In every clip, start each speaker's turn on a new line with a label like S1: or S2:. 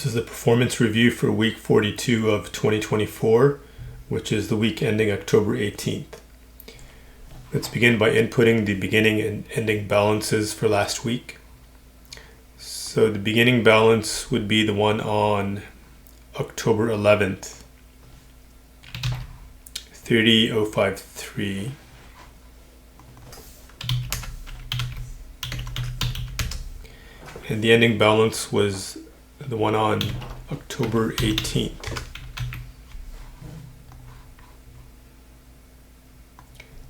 S1: This is the performance review for week 42 of 2024, which is the week ending October 18th. Let's begin by inputting the beginning and ending balances for last week. So the beginning balance would be the one on October 11th, 30,053. And the ending balance was the one on October 18th,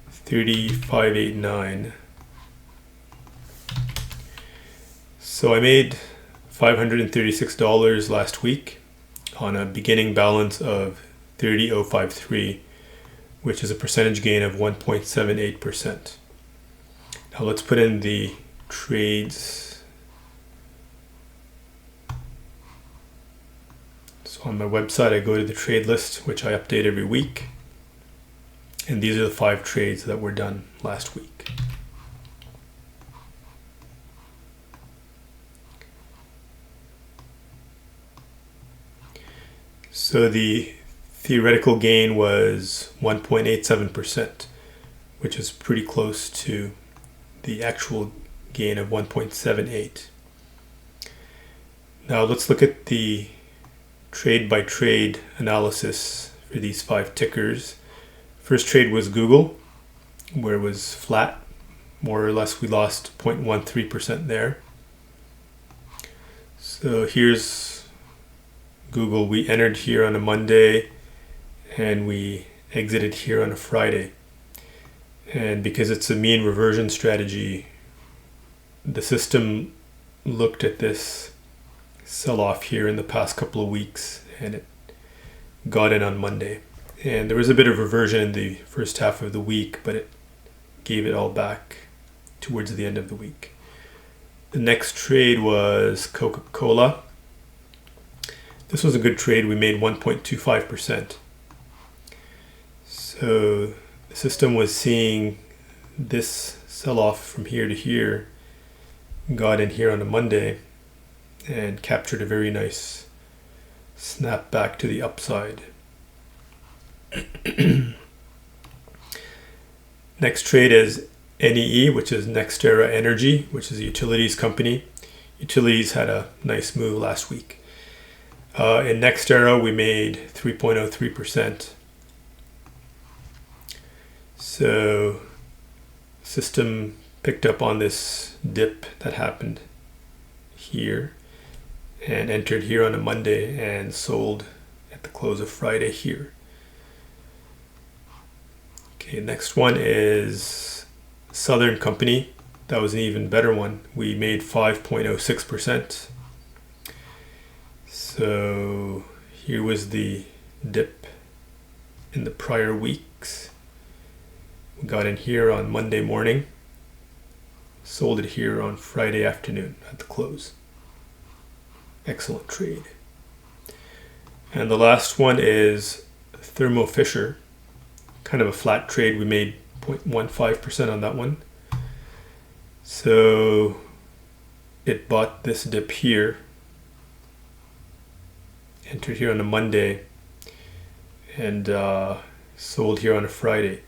S1: 35,889. So I made $536 last week on a beginning balance of 30,053, which is a percentage gain of 1.78%. Now let's put in the trades. So on my website, I go to the trade list, which I update every week. And these are the 5 trades that were done last week. So the theoretical gain was 1.87%, which is pretty close to the actual gain of 1.78. Now let's look at the trade by trade analysis for these 5 tickers. First trade was Google, where it was flat. More or less we lost 0.13% there. So here's Google. We entered here on a Monday and we exited here on a Friday. And because it's a mean reversion strategy, the system looked at this sell-off here in the past couple of weeks and it got in on Monday. And there was a bit of reversion in the first half of the week, but it gave it all back towards the end of the week. The next trade was CocaCola. This was a good trade. We made 1.25%. So the system was seeing this sell-off from here to here, got in here on a Monday, and captured a very nice snap back to the upside. Next trade is NEE, which is Nextera Energy, which is a utilities company. Utilities had a nice move last week. In Nextera, we made 3.03%. So system picked up on this dip that happened here and entered here on a Monday and sold at the close of Friday here. Okay, next one is Southern Company. That was an even better one. We made 5.06%. So here was the dip in the prior weeks. We got in here on Monday morning, sold it here on Friday afternoon at the close. Excellent trade. And the last one is Thermo Fisher. Kind of a flat trade. We made 0.15% on that one. So it bought this dip here, entered here on a Monday, and sold here on a Friday.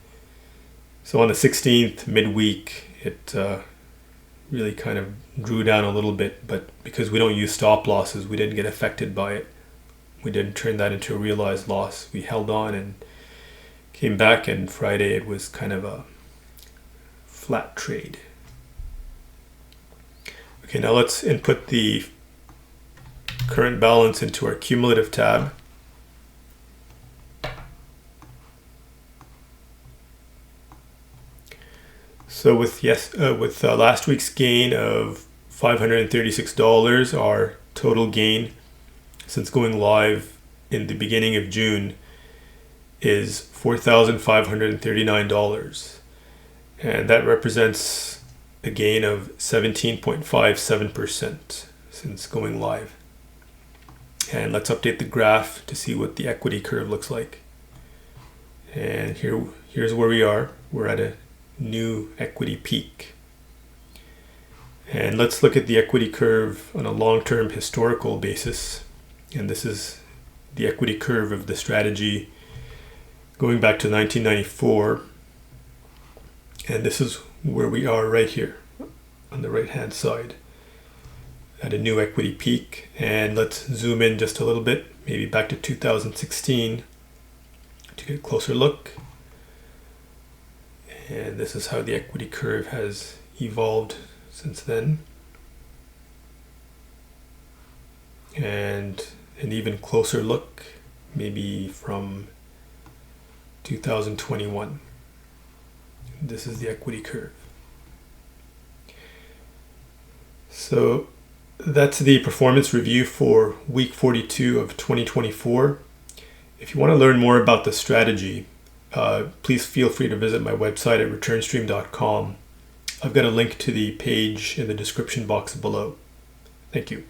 S1: So on the 16th, midweek, it really kind of drew down a little bit, but because we don't use stop losses, we didn't get affected by it. We didn't turn that into a realized loss. We held on and came back, and Friday it was kind of a flat trade. Okay, now let's input the current balance into our cumulative tab. So with last week's gain of $536, our total gain since going live in the beginning of June is $4,539. And that represents a gain of 17.57% since going live. And let's update the graph to see what the equity curve looks like. And here's where we are. We're at a new equity peak. And let's look at the equity curve on a long-term historical basis. And this is the equity curve of the strategy going back to 1994. And this is where we are right here on the right hand side at a new equity peak. And let's zoom in just a little bit, maybe back to 2016 to get a closer look. And this is how the equity curve has evolved since then. And an even closer look, maybe from 2021. This is the equity curve. So that's the performance review for week 42 of 2024. If you want to learn more about the strategy, please feel free to visit my website at returnstream.com. I've got a link to the page in the description box below. Thank you.